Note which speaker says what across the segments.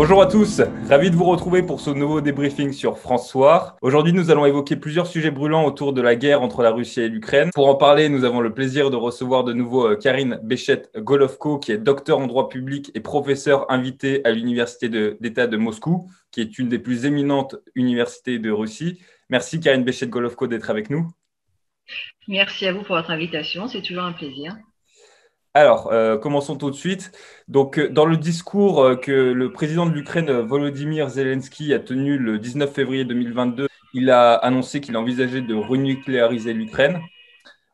Speaker 1: Bonjour à tous, ravi de vous retrouver pour ce nouveau débriefing sur France Soir. Aujourd'hui, nous allons évoquer plusieurs sujets brûlants autour de la guerre entre la Russie et l'Ukraine. Pour en parler, nous avons le plaisir de recevoir de nouveau Karine Béchette-Golovko, qui est docteur en droit public et professeure invitée à l'Université d'État de Moscou, qui est une des plus éminentes universités de Russie. Merci Karine Béchette-Golovko d'être avec nous.
Speaker 2: Merci à vous pour votre invitation, c'est toujours un plaisir.
Speaker 1: Alors, commençons tout de suite. Donc, dans le discours que le président de l'Ukraine, Volodymyr Zelensky, a tenu le 19 février 2022, il a annoncé qu'il envisageait de renucléariser l'Ukraine.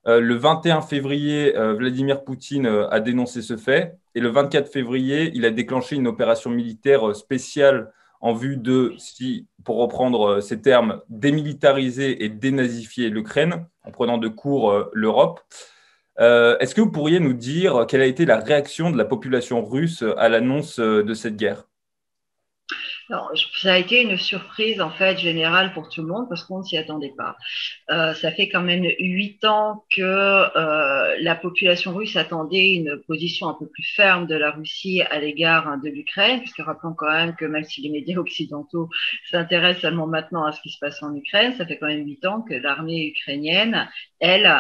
Speaker 1: Le 21 février, Vladimir Poutine a dénoncé ce fait. Et le 24 février, il a déclenché une opération militaire spéciale en vue de, si, pour reprendre ces termes, démilitariser et dénazifier l'Ukraine, en prenant de court l'Europe. Est-ce que vous pourriez nous dire quelle a été la réaction de la population russe à l'annonce de cette guerre?
Speaker 2: Alors, ça a été une surprise en fait générale pour tout le monde parce qu'on ne s'y attendait pas. Ça fait quand même 8 ans que la population russe attendait une position un peu plus ferme de la Russie à l'égard de l'Ukraine, puisque rappelons quand même que même si les médias occidentaux s'intéressent seulement maintenant à ce qui se passe en Ukraine, ça fait quand même 8 ans que l'armée ukrainienne, elle,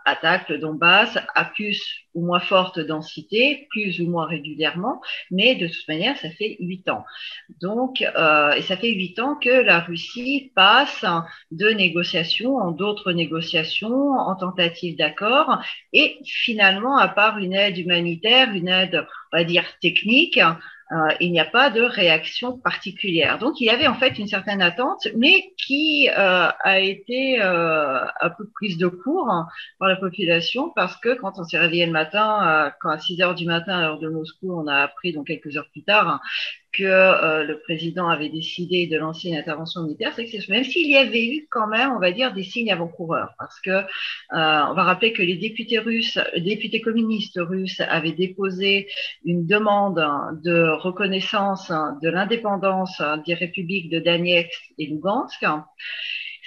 Speaker 2: attaque le Donbass à plus ou moins forte densité, plus ou moins régulièrement, mais de toute manière, ça fait 8 ans. Donc, et ça fait 8 ans que la Russie passe de négociations en d'autres négociations, en tentatives d'accord, et finalement, à part une aide humanitaire, une aide, on va dire, technique, il n'y a pas de réaction particulière. Donc, il y avait en fait une certaine attente, mais qui a été un peu prise de court par la population parce que quand on s'est réveillé le matin, quand à 6 heures du matin, à l'heure de Moscou, on a appris, donc quelques heures plus tard, que le président avait décidé de lancer une intervention militaire, c'est que même s'il y avait eu quand même, on va dire, des signes avant-coureurs, parce que on va rappeler que les députés communistes russes avaient déposé une demande de reconnaissance de l'indépendance des républiques de Donetsk et Lugansk.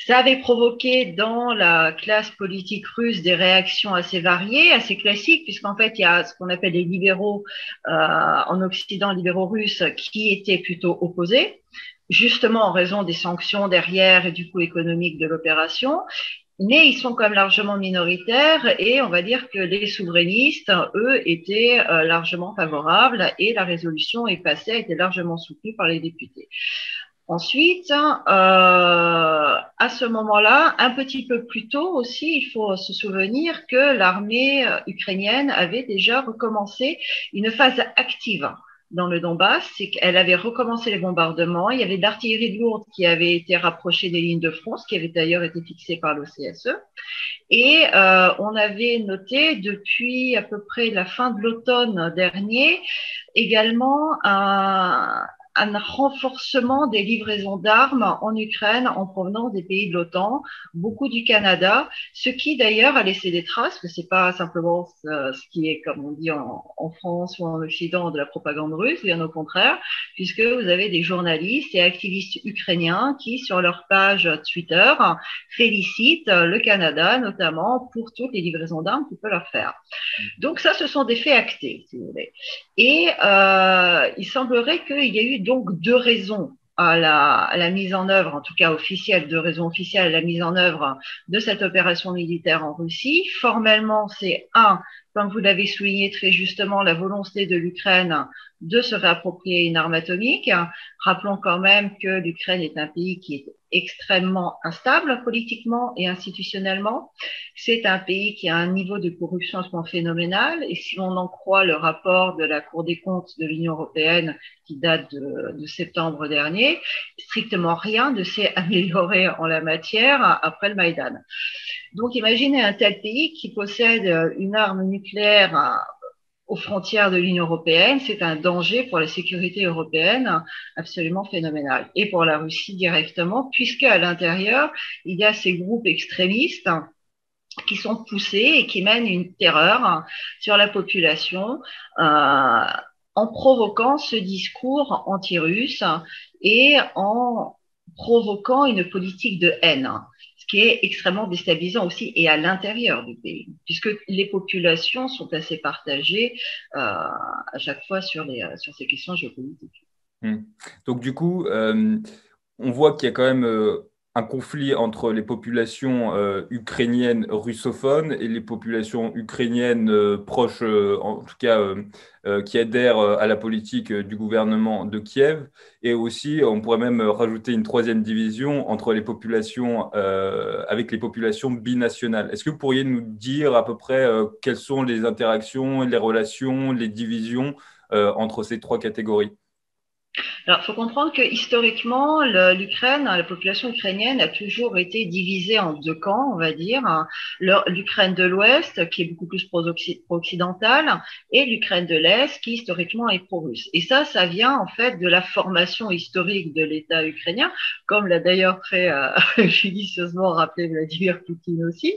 Speaker 2: Ça avait provoqué dans la classe politique russe des réactions assez variées, assez classiques, puisqu'en fait, il y a ce qu'on appelle les libéraux en Occident, libéraux russes, qui étaient plutôt opposés, justement en raison des sanctions derrière et du coût économique de l'opération. Mais ils sont quand même largement minoritaires et on va dire que les souverainistes, eux, étaient largement favorables et la résolution est passée, a été largement soutenue par les députés. Ensuite, à ce moment-là, un petit peu plus tôt aussi, il faut se souvenir que l'armée ukrainienne avait déjà recommencé une phase active dans le Donbass, c'est qu'elle avait recommencé les bombardements, il y avait de l'artillerie lourde qui avait été rapprochée des lignes de front, ce qui avait d'ailleurs été fixé par l'OCSE, et on avait noté depuis à peu près la fin de l'automne dernier également un renforcement des livraisons d'armes en Ukraine en provenance des pays de l'OTAN, beaucoup du Canada, ce qui d'ailleurs a laissé des traces, que c'est pas simplement ce qui est, comme on dit en France ou en Occident, de la propagande russe, bien au contraire, puisque vous avez des journalistes et activistes ukrainiens qui, sur leur page Twitter, félicitent le Canada, notamment pour toutes les livraisons d'armes qu'il peut leur faire. Donc ça, ce sont des faits actés, si vous voulez. Et il semblerait qu'il y ait eu donc deux raisons à la mise en œuvre, en tout cas officielle, deux raisons officielles à la mise en œuvre de cette opération militaire en Russie. Formellement, c'est un, comme vous l'avez souligné très justement, la volonté de l'Ukraine de se réapproprier une arme atomique. Rappelons quand même que l'Ukraine est un pays qui est extrêmement instable politiquement et institutionnellement. C'est un pays qui a un niveau de corruption phénoménal et si on en croit le rapport de la Cour des comptes de l'Union européenne qui date de septembre dernier, strictement rien ne s'est amélioré en la matière après le Maïdan. Donc imaginez un tel pays qui possède une arme nucléaire aux frontières de l'Union européenne, c'est un danger pour la sécurité européenne absolument phénoménal. Et pour la Russie directement, puisque à l'intérieur, il y a ces groupes extrémistes qui sont poussés et qui mènent une terreur sur la population en provoquant ce discours anti-russe et en provoquant une politique de haine, ce qui est extrêmement déstabilisant aussi et à l'intérieur du pays, puisque les populations sont assez partagées à chaque fois sur ces questions géopolitiques.
Speaker 1: Hmm. Donc du coup, on voit qu'il y a quand même un conflit entre les populations ukrainiennes russophones et les populations ukrainiennes proches, en tout cas, qui adhèrent à la politique du gouvernement de Kiev. Et aussi, on pourrait même rajouter une troisième division entre les populations, avec les populations binationales. Est-ce que vous pourriez nous dire à peu près quelles sont les interactions, les relations, les divisions entre ces trois catégories?
Speaker 2: Alors, il faut comprendre que historiquement, l'Ukraine, la population ukrainienne a toujours été divisée en deux camps, on va dire. L'Ukraine de l'Ouest, qui est beaucoup plus pro-occidentale, et l'Ukraine de l'Est, qui historiquement est pro-russe. Et ça vient en fait de la formation historique de l'État ukrainien, comme l'a d'ailleurs très judicieusement rappelé Vladimir Poutine aussi.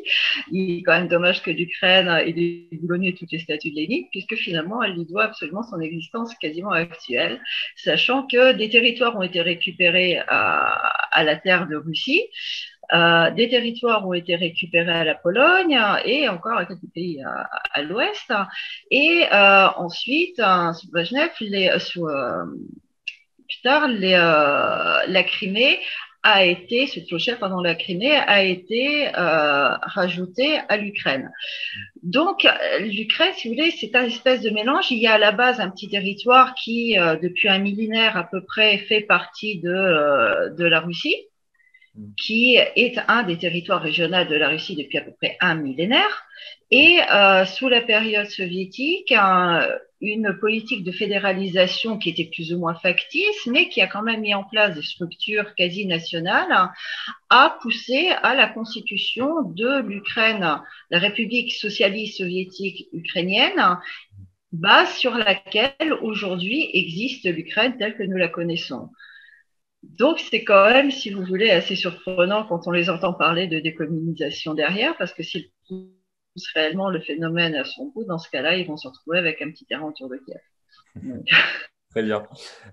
Speaker 2: Il est quand même dommage que l'Ukraine ait déboulonné toutes les statues de Lénine, puisque finalement, elle lui doit absolument son existence quasiment actuelle, sachant que des territoires ont été récupérés à la terre de Russie, des territoires ont été récupérés à la Pologne et encore à quelques pays à l'ouest. Et ensuite, sous Brejnev, plus tard, la Crimée a été, ce clocher, pardon, la Crimée a été rajoutée à l'Ukraine. Donc, l'Ukraine, si vous voulez, c'est un espèce de mélange. Il y a à la base un petit territoire qui, depuis un millénaire à peu près, fait partie de la Russie, qui est un des territoires régionaux de la Russie depuis à peu près un millénaire. Et sous la période soviétique, une politique de fédéralisation qui était plus ou moins factice, mais qui a quand même mis en place des structures quasi nationales, a poussé à la constitution de l'Ukraine, la République socialiste soviétique ukrainienne, base sur laquelle aujourd'hui existe l'Ukraine telle que nous la connaissons. Donc, c'est quand même, si vous voulez, assez surprenant quand on les entend parler de décommunisation derrière, parce que s'ils poussent réellement le phénomène à son bout, dans ce cas-là, ils vont se retrouver avec un petit terrain autour de Kiev. Donc...
Speaker 1: Très bien.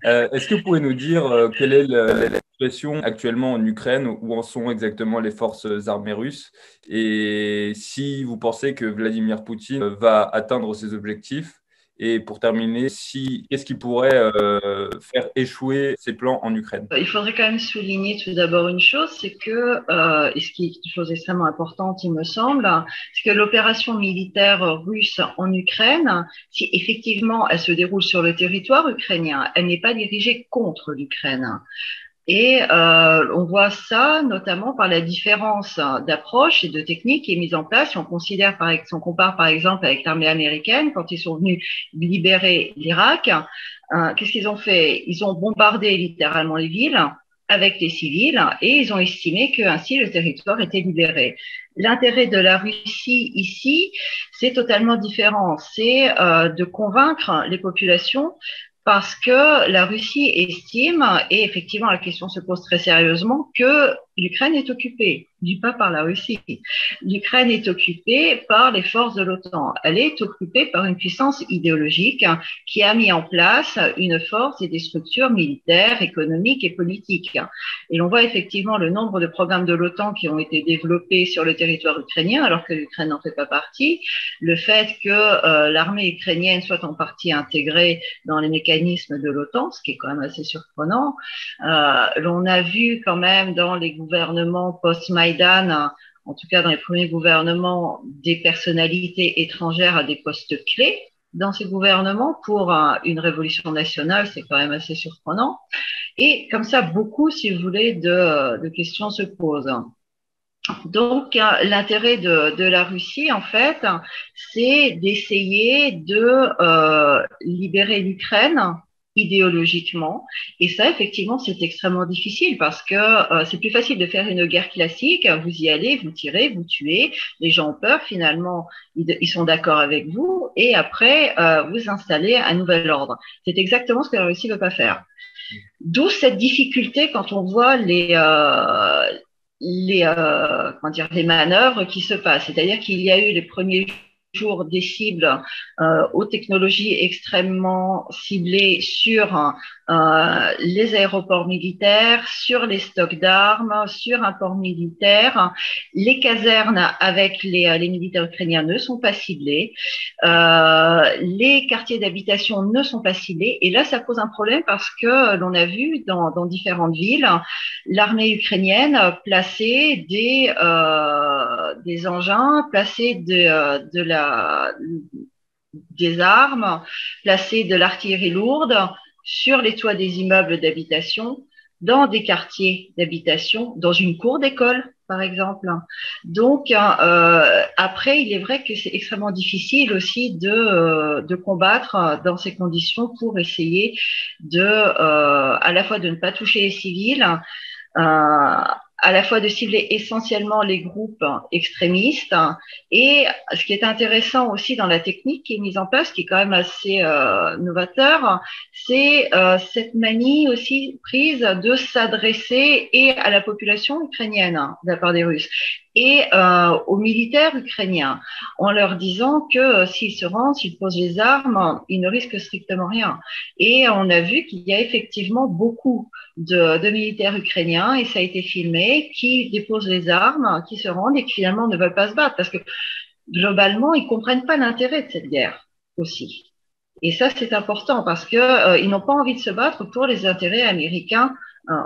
Speaker 1: Est-ce que vous pouvez nous dire quelle est la situation actuellement en Ukraine, où en sont exactement les forces armées russes, et si vous pensez que Vladimir Poutine va atteindre ses objectifs? Et pour terminer, qu'est-ce qui pourrait faire échouer ses plans en Ukraine?
Speaker 2: Il faudrait quand même souligner tout d'abord une chose, c'est que, et ce qui est une chose extrêmement importante, il me semble, c'est que l'opération militaire russe en Ukraine, si effectivement elle se déroule sur le territoire ukrainien, elle n'est pas dirigée contre l'Ukraine. Et on voit ça notamment par la différence d'approche et de technique qui est mise en place. Si on considère, si on compare par exemple avec l'armée américaine, quand ils sont venus libérer l'Irak, qu'est-ce qu'ils ont fait? Ils ont bombardé littéralement les villes avec les civils et ils ont estimé que ainsi le territoire était libéré. L'intérêt de la Russie ici, c'est totalement différent. C'est de convaincre les populations parce que la Russie estime, et effectivement la question se pose très sérieusement, que l'Ukraine est occupée. Je dis pas par la Russie. L'Ukraine est occupée par les forces de l'OTAN. Elle est occupée par une puissance idéologique qui a mis en place une force et des structures militaires, économiques et politiques. Et l'on voit effectivement le nombre de programmes de l'OTAN qui ont été développés sur le territoire ukrainien, alors que l'Ukraine n'en fait pas partie. Le fait que l'armée ukrainienne soit en partie intégrée dans les mécanismes de l'OTAN, ce qui est quand même assez surprenant. L'on a vu quand même dans les gouvernements post-Maïdan, en tout cas dans les premiers gouvernements, des personnalités étrangères à des postes clés dans ces gouvernements pour une révolution nationale, c'est quand même assez surprenant. Et comme ça, beaucoup, si vous voulez, de questions se posent. Donc, l'intérêt de la Russie, en fait, c'est d'essayer de libérer l'Ukraine idéologiquement. Et ça, effectivement, c'est extrêmement difficile parce que c'est plus facile de faire une guerre classique. Vous y allez, vous tirez, vous tuez. Les gens ont peur, finalement, ils sont d'accord avec vous. Et après, vous installez un nouvel ordre. C'est exactement ce que la Russie ne veut pas faire. D'où cette difficulté quand on voit les manœuvres qui se passent. C'est-à-dire qu'il y a eu les premiers jour des cibles aux technologies extrêmement ciblées sur les aéroports militaires, sur les stocks d'armes, sur un port militaire. Les casernes avec les militaires ukrainiens ne sont pas ciblées. Les quartiers d'habitation ne sont pas ciblés. Et là, ça pose un problème parce que l'on a vu dans différentes villes l'armée ukrainienne placer des engins, placer des armes, placer de l'artillerie lourde sur les toits des immeubles d'habitation, dans des quartiers d'habitation, dans une cour d'école, par exemple. Donc, après, il est vrai que c'est extrêmement difficile aussi de combattre dans ces conditions pour essayer à la fois de ne pas toucher les civils, à la fois de cibler essentiellement les groupes extrémistes. Et ce qui est intéressant aussi dans la technique qui est mise en place, qui est quand même assez novateur, c'est cette manie aussi prise de s'adresser et à la population ukrainienne de la part des Russes et aux militaires ukrainiens, en leur disant que s'ils se rendent, s'ils posent les armes, ils ne risquent strictement rien. Et on a vu qu'il y a effectivement beaucoup de militaires ukrainiens, et ça a été filmé, qui déposent les armes, qui se rendent et qui finalement ne veulent pas se battre, parce que globalement, ils comprennent pas l'intérêt de cette guerre aussi. Et ça, c'est important parce que ils n'ont pas envie de se battre pour les intérêts américains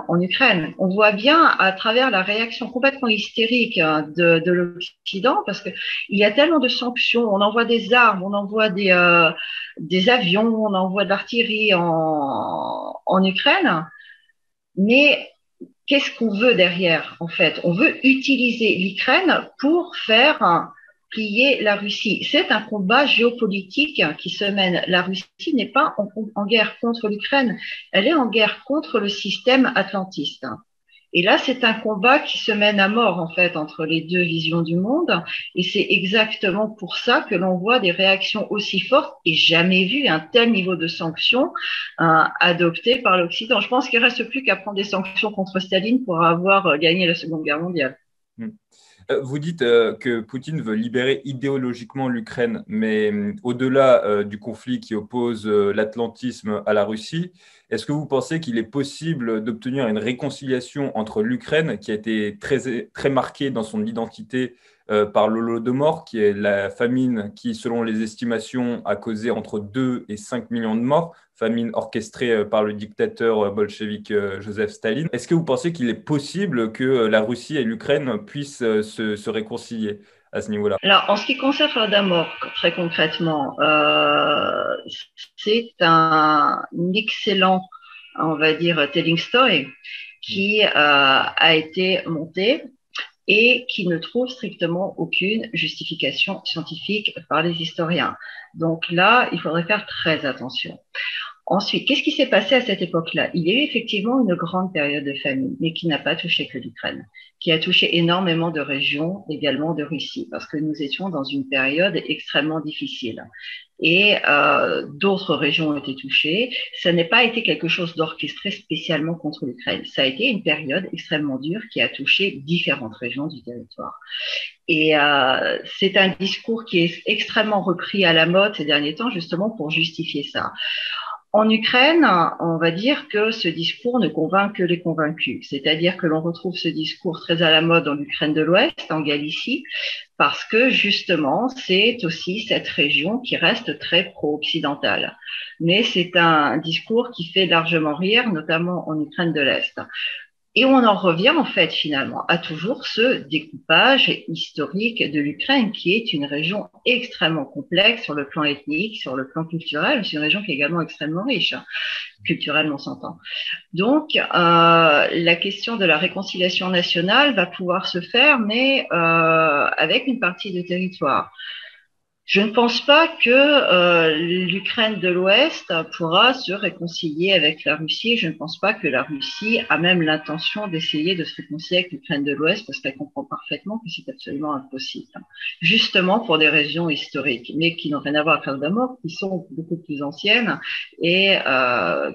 Speaker 2: en Ukraine. On voit bien à travers la réaction complètement hystérique de l'Occident, parce que il y a tellement de sanctions. On envoie des armes, on envoie des avions, on envoie de l'artillerie en Ukraine. Mais qu'est-ce qu'on veut derrière, en fait? On veut utiliser l'Ukraine pour faire plier la Russie. C'est un combat géopolitique qui se mène. La Russie n'est pas en guerre contre l'Ukraine, elle est en guerre contre le système atlantiste. Et là, c'est un combat qui se mène à mort, en fait, entre les deux visions du monde. Et c'est exactement pour ça que l'on voit des réactions aussi fortes et jamais vu un tel niveau de sanctions adopté par l'Occident. Je pense qu'il ne reste plus qu'à prendre des sanctions contre Staline pour avoir gagné la Seconde Guerre mondiale.
Speaker 1: Vous dites que Poutine veut libérer idéologiquement l'Ukraine, mais au-delà du conflit qui oppose l'atlantisme à la Russie, est-ce que vous pensez qu'il est possible d'obtenir une réconciliation entre l'Ukraine, qui a été très, très marquée dans son identité par l'Holodomor, qui est la famine qui, selon les estimations, a causé entre 2 et 5 millions de morts, famine orchestrée par le dictateur bolchevique Joseph Staline. Est-ce que vous pensez qu'il est possible que la Russie et l'Ukraine puissent se réconcilier à ce niveau-là?
Speaker 2: Alors, en ce qui concerne Holodomor, très concrètement, c'est un excellent, on va dire, telling story qui a été monté et qui ne trouve strictement aucune justification scientifique par les historiens. Donc là, il faudrait faire très attention. Ensuite, qu'est-ce qui s'est passé à cette époque-là? Il y a eu effectivement une grande période de famine, mais qui n'a pas touché que l'Ukraine, qui a touché énormément de régions, également de Russie, parce que nous étions dans une période extrêmement difficile. Et d'autres régions ont été touchées. Ça n'a pas été quelque chose d'orchestré spécialement contre l'Ukraine. Ça a été une période extrêmement dure qui a touché différentes régions du territoire. Et c'est un discours qui est extrêmement repris à la mode ces derniers temps, justement pour justifier ça. En Ukraine, on va dire que ce discours ne convainc que les convaincus. C'est-à-dire que l'on retrouve ce discours très à la mode en Ukraine de l'Ouest, en Galicie, parce que justement, c'est aussi cette région qui reste très pro-occidentale. Mais c'est un discours qui fait largement rire, notamment en Ukraine de l'Est. Et on en revient en fait finalement à toujours ce découpage historique de l'Ukraine qui est une région extrêmement complexe sur le plan ethnique, sur le plan culturel. C'est une région qui est également extrêmement riche, culturellement s'entend. Donc la question de la réconciliation nationale va pouvoir se faire, mais avec une partie du territoire. Je ne pense pas que l'Ukraine de l'Ouest pourra se réconcilier avec la Russie. Je ne pense pas que la Russie a même l'intention d'essayer de se réconcilier avec l'Ukraine de l'Ouest parce qu'elle comprend parfaitement que c'est absolument impossible. Justement pour des raisons historiques, mais qui n'ont rien à voir avec Holodomor, qui sont beaucoup plus anciennes et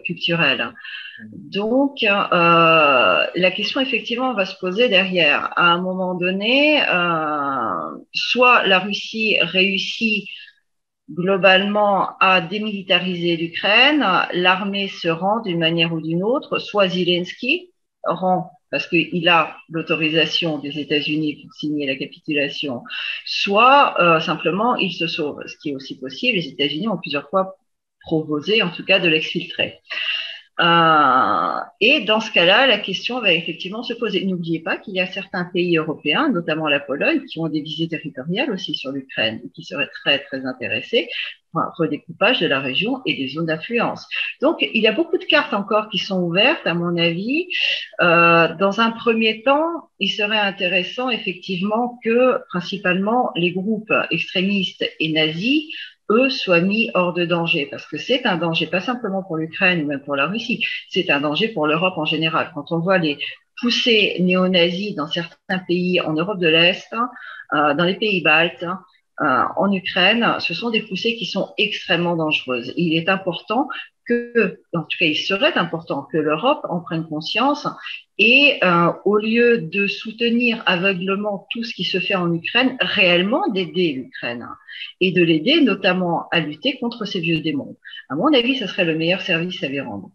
Speaker 2: culturelles. Donc, la question effectivement va se poser derrière. À un moment donné, soit la Russie réussit globalement à démilitariser l'Ukraine, l'armée se rend d'une manière ou d'une autre, soit Zelensky rend parce qu'il a l'autorisation des États-Unis pour signer la capitulation, soit simplement il se sauve, ce qui est aussi possible. Les États-Unis ont plusieurs fois proposé, en tout cas, de l'exfiltrer. Et dans ce cas-là, la question va effectivement se poser. N'oubliez pas qu'il y a certains pays européens, notamment la Pologne, qui ont des visées territoriales aussi sur l'Ukraine, et qui seraient très, très intéressés pour un redécoupage de la région et des zones d'influence. Donc, il y a beaucoup de cartes encore qui sont ouvertes, à mon avis. Dans un premier temps, il serait intéressant effectivement que principalement les groupes extrémistes et nazis soient mis hors de danger, parce que c'est un danger pas simplement pour l'Ukraine ou même pour la Russie, c'est un danger pour l'Europe en général. Quand on voit les poussées néo-nazis dans certains pays en Europe de l'Est, dans les pays baltes, en Ukraine, ce sont des poussées qui sont extrêmement dangereuses. Il est important en tout cas, il serait important que l'Europe en prenne conscience et au lieu de soutenir aveuglement tout ce qui se fait en Ukraine, réellement d'aider l'Ukraine et de l'aider notamment à lutter contre ces vieux démons. À mon avis, ce serait le meilleur service à lui rendre.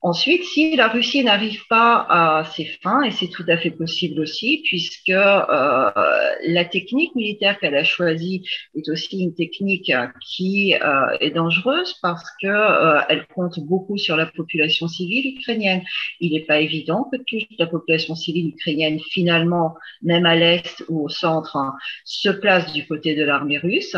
Speaker 2: Ensuite, si la Russie n'arrive pas à ses fins, et c'est tout à fait possible aussi, puisque la technique militaire qu'elle a choisie est aussi une technique qui est dangereuse parce que elle compte beaucoup sur la population civile ukrainienne. Il n'est pas évident que toute la population civile ukrainienne, finalement, même à l'est ou au centre, se place du côté de l'armée russe.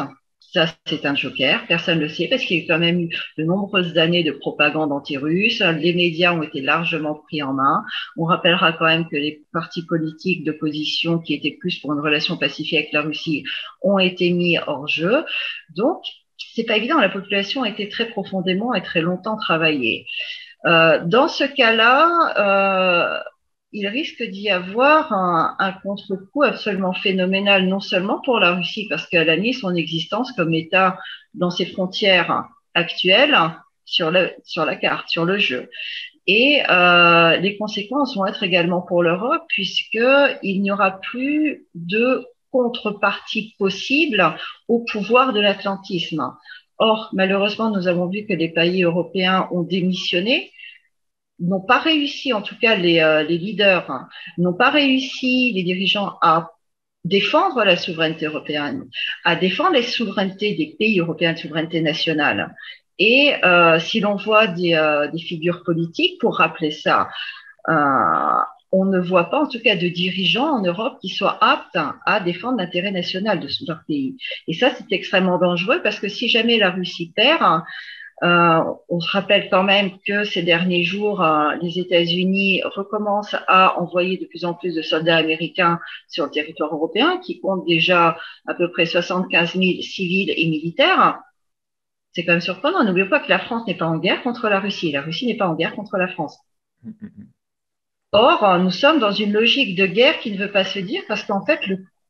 Speaker 2: Ça, c'est un joker. Personne ne le sait parce qu'il y a eu quand même eu de nombreuses années de propagande anti-russe. Les médias ont été largement pris en main. On rappellera quand même que les partis politiques d'opposition qui étaient plus pour une relation pacifique avec la Russie ont été mis hors jeu. Donc, c'est pas évident. La population a été très profondément et très longtemps travaillée. Dans ce cas-là, il risque d'y avoir un contre-coup absolument phénoménal, non seulement pour la Russie, parce qu'elle a mis son existence comme État dans ses frontières actuelles sur la carte, sur le jeu. Et les conséquences vont être également pour l'Europe, puisqu'il n'y aura plus de contrepartie possible au pouvoir de l'atlantisme. Or, malheureusement, nous avons vu que les pays européens ont démissionné, n'ont pas réussi, en tout cas les leaders, n'ont pas réussi, les dirigeants, à défendre la souveraineté européenne, à défendre les souverainetés des pays européens, de souveraineté nationale. Et si l'on voit des figures politiques, pour rappeler ça, on ne voit pas en tout cas de dirigeants en Europe qui soient aptes à défendre l'intérêt national de leur pays. Et ça, c'est extrêmement dangereux parce que si jamais la Russie perd, on se rappelle quand même que ces derniers jours, les États-Unis recommencent à envoyer de plus en plus de soldats américains sur le territoire européen, qui comptent déjà à peu près 75 000 civils et militaires. C'est quand même surprenant. N'oublions pas que la France n'est pas en guerre contre la Russie. La Russie n'est pas en guerre contre la France. Or, nous sommes dans une logique de guerre qui ne veut pas se dire parce qu'en fait,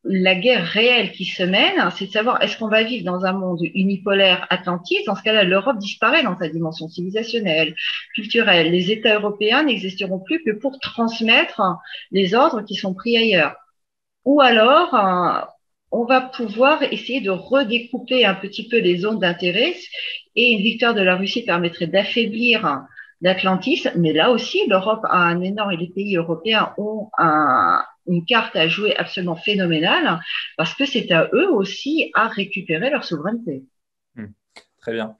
Speaker 2: la guerre réelle qui se mène, c'est de savoir est-ce qu'on va vivre dans un monde unipolaire atlantiste. Dans ce cas-là, l'Europe disparaît dans sa dimension civilisationnelle, culturelle. Les États européens n'existeront plus que pour transmettre les ordres qui sont pris ailleurs. Ou alors, on va pouvoir essayer de redécouper un petit peu les zones d'intérêt et une victoire de la Russie permettrait d'affaiblir l'atlantisme. Mais là aussi, l'Europe a un énorme, et les pays européens ont une carte à jouer absolument phénoménale parce que c'est à eux aussi à récupérer leur souveraineté.
Speaker 1: Très bien.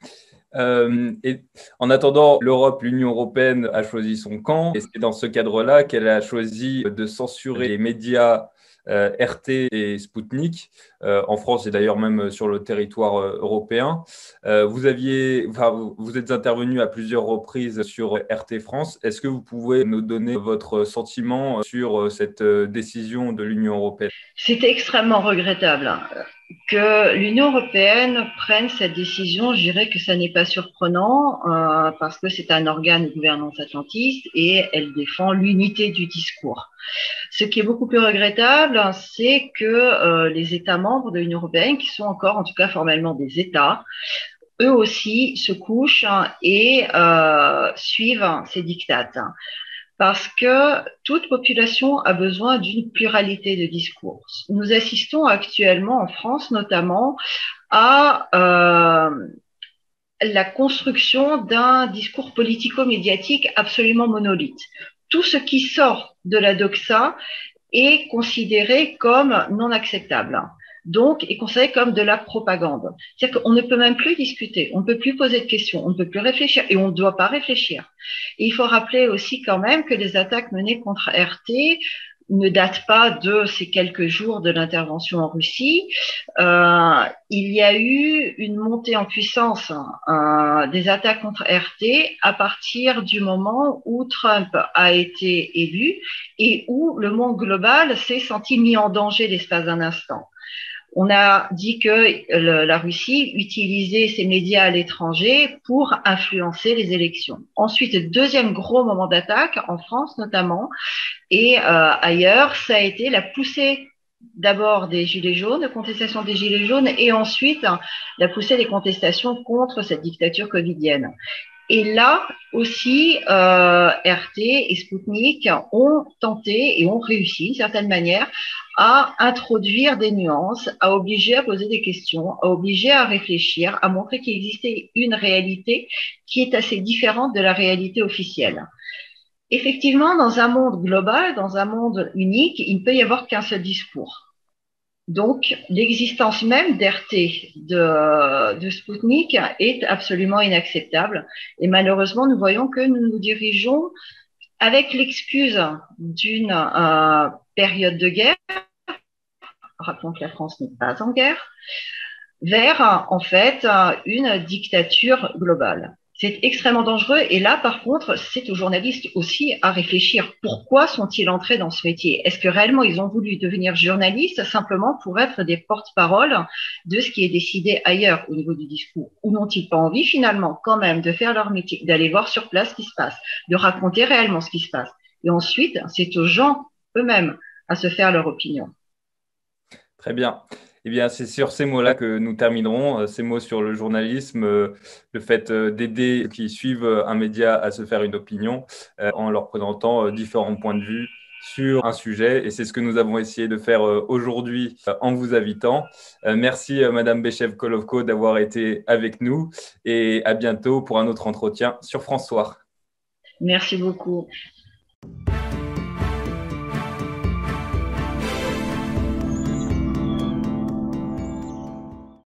Speaker 1: Et en attendant, l'Union européenne a choisi son camp et c'est dans ce cadre-là qu'elle a choisi de censurer les médias RT et Sputnik en France et d'ailleurs même sur le territoire européen. Vous êtes intervenu à plusieurs reprises sur RT France. Est-ce que vous pouvez nous donner votre sentiment sur cette décision de l'Union européenne?
Speaker 2: C'est extrêmement regrettable que l'Union européenne prenne cette décision. Je dirais que ça n'est pas surprenant parce que c'est un organe de gouvernance atlantiste et elle défend l'unité du discours. Ce qui est beaucoup plus regrettable, c'est que les États membres de l'Union européenne, qui sont encore en tout cas formellement des États, eux aussi se couchent et suivent ces diktats. parce que toute population a besoin d'une pluralité de discours. Nous assistons actuellement en France notamment à la construction d'un discours politico-médiatique absolument monolithe. Tout ce qui sort de la doxa est considéré comme non acceptable. Donc, est considéré comme de la propagande. C'est-à-dire qu'on ne peut même plus discuter, on ne peut plus poser de questions, on ne peut plus réfléchir et on ne doit pas réfléchir. Et il faut rappeler aussi quand même que les attaques menées contre RT ne datent pas de ces quelques jours de l'intervention en Russie. Il y a eu une montée en puissance des attaques contre RT à partir du moment où Trump a été élu et où le monde global s'est senti mis en danger l'espace d'un instant. On a dit que la Russie utilisait ses médias à l'étranger pour influencer les élections. Ensuite, deuxième gros moment d'attaque, en France notamment, et ailleurs, ça a été la poussée d'abord des Gilets jaunes, contestation des Gilets jaunes, et ensuite la poussée des contestations contre cette dictature covidienne. Et là aussi, RT et Sputnik ont tenté et ont réussi d'une certaine manière à introduire des nuances, à obliger à poser des questions, à obliger à réfléchir, à montrer qu'il existait une réalité qui est assez différente de la réalité officielle. Effectivement, dans un monde global, dans un monde unique, il ne peut y avoir qu'un seul discours. Donc, l'existence même d'RT, de Sputnik, est absolument inacceptable. Et malheureusement, nous voyons que nous nous dirigeons, avec l'excuse d'une période de guerre, rappelons que la France n'est pas en guerre, vers en fait une dictature globale. C'est extrêmement dangereux et là, par contre, c'est aux journalistes aussi à réfléchir. Pourquoi sont-ils entrés dans ce métier? Est-ce que réellement ils ont voulu devenir journalistes simplement pour être des porte-paroles de ce qui est décidé ailleurs au niveau du discours? Ou n'ont-ils pas envie finalement quand même de faire leur métier, d'aller voir sur place ce qui se passe, de raconter réellement ce qui se passe? Et ensuite, c'est aux gens eux-mêmes à se faire leur opinion.
Speaker 1: Très bien. Eh bien, c'est sur ces mots-là que nous terminerons, ces mots sur le journalisme, le fait d'aider ceux qui suivent un média à se faire une opinion en leur présentant différents points de vue sur un sujet. Et c'est ce que nous avons essayé de faire aujourd'hui en vous invitant. Merci, Madame Bechev-Kolovko, d'avoir été avec nous et à bientôt pour un autre entretien sur France Soir.
Speaker 2: Merci beaucoup.